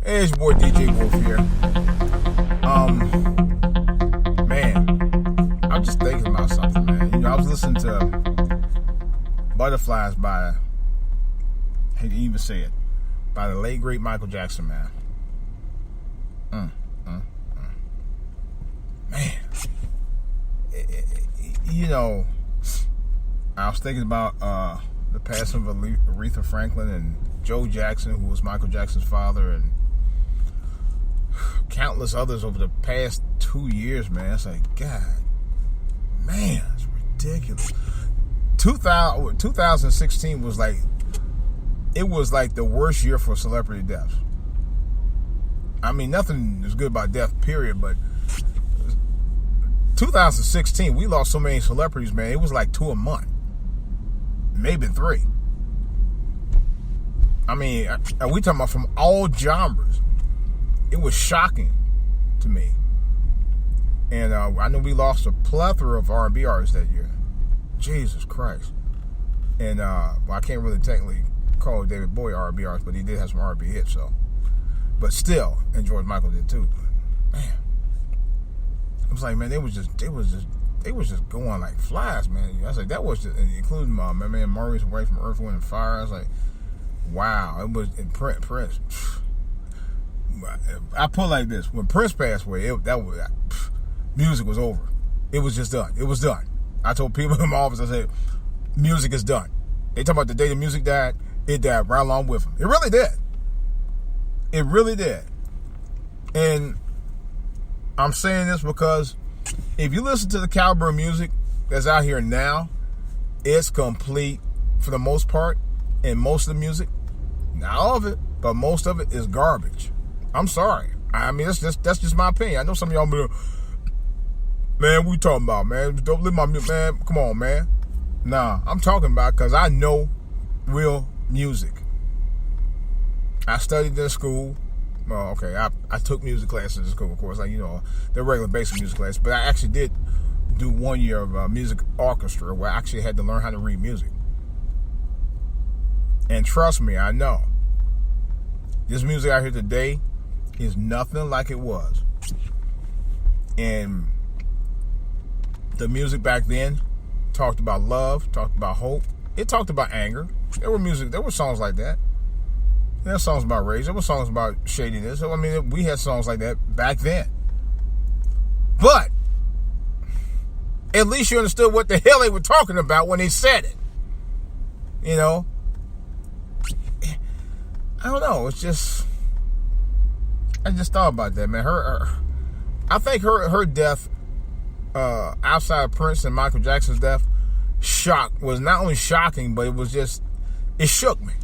Hey, it's your boy DJ Wolf here. Man, I'm just thinking about something, man. You know, I was listening to Butterflies by, I hate to even say it, by the late great Michael Jackson, man. Man, you know, I was thinking about the passing of Aretha Franklin and Joe Jackson, who was Michael Jackson's father, and countless others over the past 2 years, man. It's like, God, man, it's ridiculous. 2016 was like the worst year for celebrity deaths. I mean, nothing is good about death, period, but 2016, we lost so many celebrities, man. It was like 2 a month, maybe 3. I mean, we talking about from all genres. It was shocking to me. And I know we lost a plethora of R&B artists that year. Jesus Christ. And well, I can't really technically call David Bowie R&B artist, but he did have some R&B hits, so. But still, and George Michael did too. Man, I was like, man, they was just going like flies, man. I was like, that was just, including my man Maurice White from Earth, Wind and Fire. I was like, wow, it was in Prince. I put it like this: when Prince passed away, music was over. It was just done. It was done. I told people in my office, I said, music is done. They talk about the day the music died, it died right along with him. It really did. It really did. And I'm saying this because if you listen to the caliber of music that's out here now, it's complete for the most part. And most of the music, not all of it, but most of it is garbage. I'm sorry. I mean, that's just my opinion. I know some of y'all be like, man, what you talking about, man? Don't leave my music, man. Come on, man. Nah, I'm talking about because I know real music. I studied in school. Well, okay, I took music classes in school, of course, like, you know, the regular basic music class. But I actually did do 1 year of music orchestra where I actually had to learn how to read music. And trust me, I know this music out here today is nothing like it was. And the music back then talked about love, talked about hope. It talked about anger. There were songs like that. There were songs about rage. There were songs about shadiness. So, I mean, we had songs like that back then. But at least you understood what the hell they were talking about when they said it. You know? I don't know. It's just, I just thought about that, man. I think her death, outside of Prince and Michael Jackson's death, was not only shocking, but it shook me.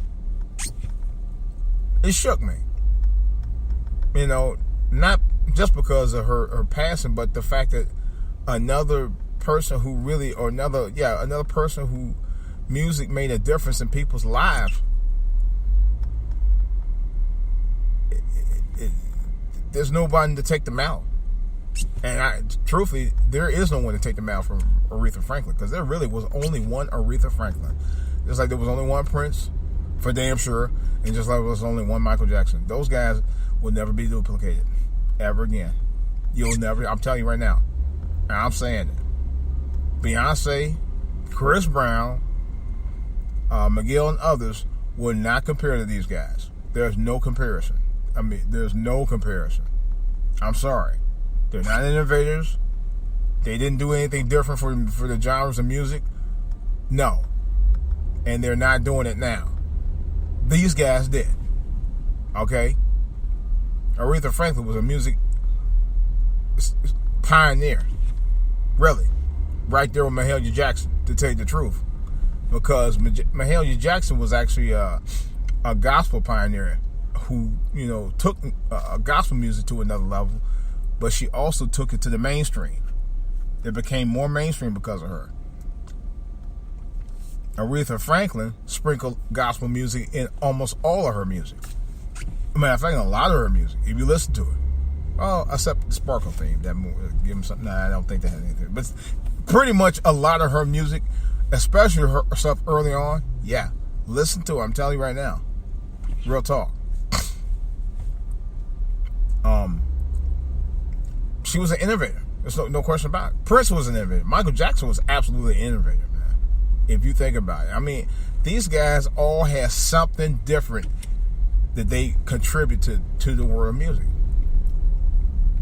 It shook me. You know, not just because of her passing, but the fact that another person who music made a difference in people's lives. There's nobody to take them out. And truthfully, there is no one to take them out from Aretha Franklin, because there really was only one Aretha Franklin. Just like there was only one Prince, for damn sure, and just like there was only one Michael Jackson. Those guys will never be duplicated ever again. You'll never, I'm telling you right now, and I'm saying it. Beyonce, Chris Brown, Miguel and others will not compare to these guys. There's no comparison. I mean, there's no comparison. I'm sorry. They're not innovators. They didn't do anything different for the genres of music. No. And they're not doing it now. These guys did. Okay? Aretha Franklin was a music pioneer. Really. Right there with Mahalia Jackson, to tell you the truth. Because Mahalia Jackson was actually a gospel pioneer who, you know, took gospel music to another level, but she also took it to the mainstream. It became more mainstream because of her. Aretha Franklin sprinkled gospel music in almost all of her music. Matter of fact, a lot of her music, if you listen to it. Oh, except the Sparkle theme. That give him something. Nah, I don't think that had anything. But pretty much a lot of her music, especially her stuff early on, yeah, listen to it. I'm telling you right now. Real talk. she was an innovator. There's no question about it. Prince was an innovator. Michael Jackson was absolutely an innovator, man. If you think about it. I mean, these guys all have something different that they contribute to the world of music.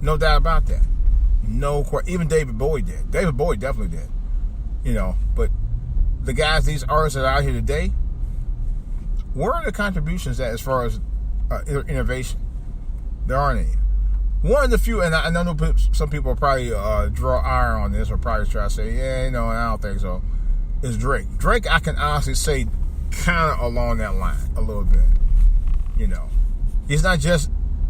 No doubt about that. Even David Bowie did. David Bowie definitely did. You know, but the guys, these artists that are out here today, where are the contributions at as far as innovation? There aren't any. One of the few, and I know some people will probably draw iron on this or probably try to say, yeah, you know, I don't think so, is Drake. Drake, I can honestly say, kind of along that line a little bit. You know, he's not just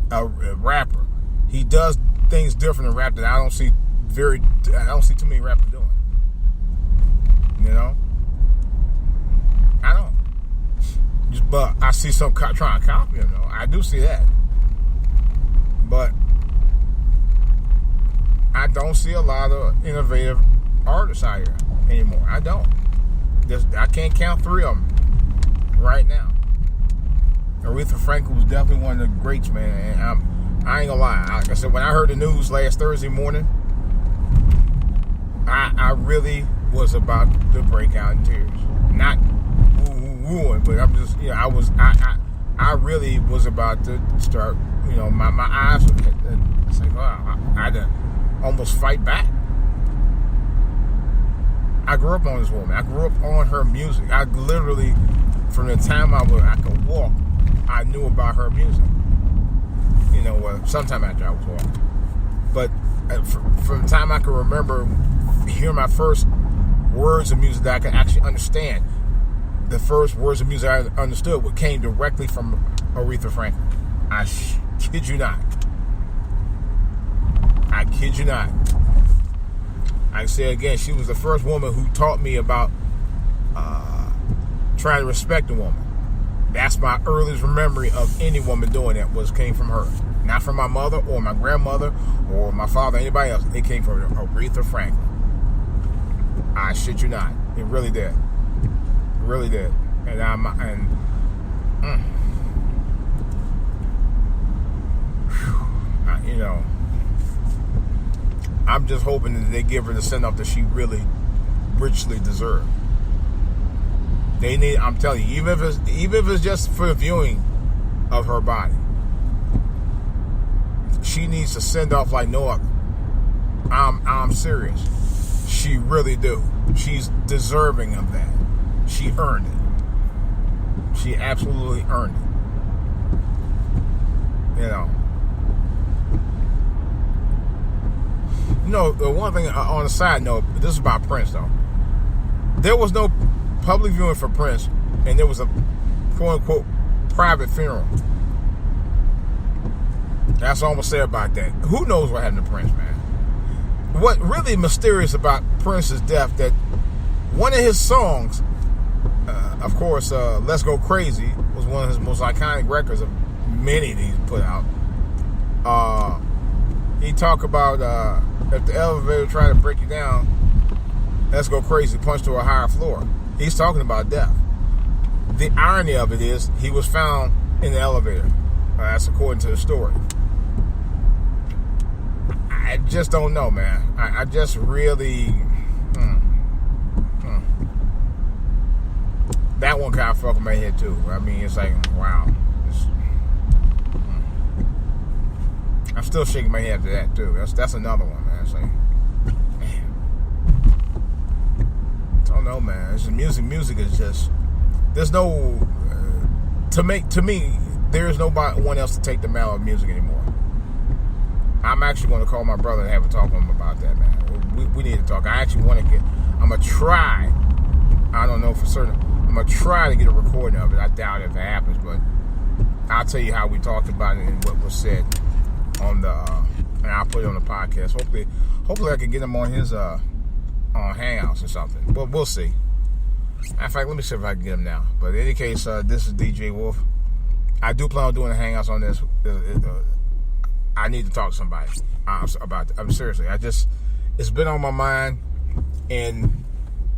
a rapper. He does things different in rap that I don't see too many rappers doing. You know, I don't. But I see some trying to copy him. Though I do see that, but I don't see a lot of innovative artists out here anymore. I don't. I can't count 3 of them right now. Aretha Franklin was definitely one of the greats, man. And I ain't gonna lie. Like I said, when I heard the news last Thursday morning, I really was about to break out in tears. Not wooing, but I'm just, you know, I really was about to start, you know, my eyes were, it's like, wow, I had to almost fight back. I grew up on this woman. I grew up on her music. I literally, from the time I could walk, I knew about her music. You know, sometime after I was walking. But from the time I could remember hearing my first words of music that I could actually understand, the first words of music I understood came directly from Aretha Franklin. I kid you not. I kid you not. I say again, she was the first woman who taught me about trying to respect a woman. That's my earliest memory of any woman doing that came from her. Not from my mother or my grandmother or my father or anybody else. It came from Aretha Franklin. I shit you not. It really did. It really did. You know, I'm just hoping that they give her the send-off that she really richly deserved. They need, I'm telling you, even if it's just for the viewing of her body, she needs to send off like no other. I'm serious. She really do. She's deserving of that. She earned it. She absolutely earned it. You know. You know, the one thing on a side note, this is about Prince though. There was no public viewing for Prince, and there was a quote-unquote private funeral. That's all I'm going to say about that. Who knows what happened to Prince, man? What really mysterious about Prince's death, that one of his songs, of course, Let's Go Crazy, was one of his most iconic records of many that he's put out. He talked about if the elevator tried to break you down, let's go crazy, punch to a higher floor. He's talking about death. The irony of it is he was found in the elevator. That's according to the story. I just don't know, man. I just really... That one kind of fucked with my head, too. I mean, it's like, wow. I'm still shaking my head after that, too. That's another one, man. It's like, man. I don't know, man. It's just music is just... There's no... To me, there is nobody else to take the mantle of music anymore. I'm actually going to call my brother and have a talk with him about that, man. We need to talk. I actually want to get... I'm going to try. I don't know for certain. I'm going to try to get a recording of it. I doubt if it happens, but I'll tell you how we talked about it and what was said on the... and I'll put it on the podcast. Hopefully I can get him on his... on Hangouts or something. But we'll see. In fact, let me see if I can get him now. But in any case, this is DJ Wolf. I do plan on doing the Hangouts on this. I need to talk to somebody about it. Seriously. It's been on my mind, and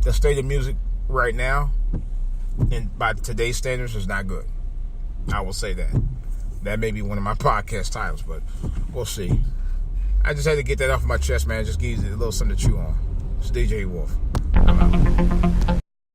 the state of music right now, and by today's standards, is not good. I will say that. That may be one of my podcast titles, but we'll see. I just had to get that off my chest, man. Just give you a little something to chew on. It's DJ Wolf. I'm out.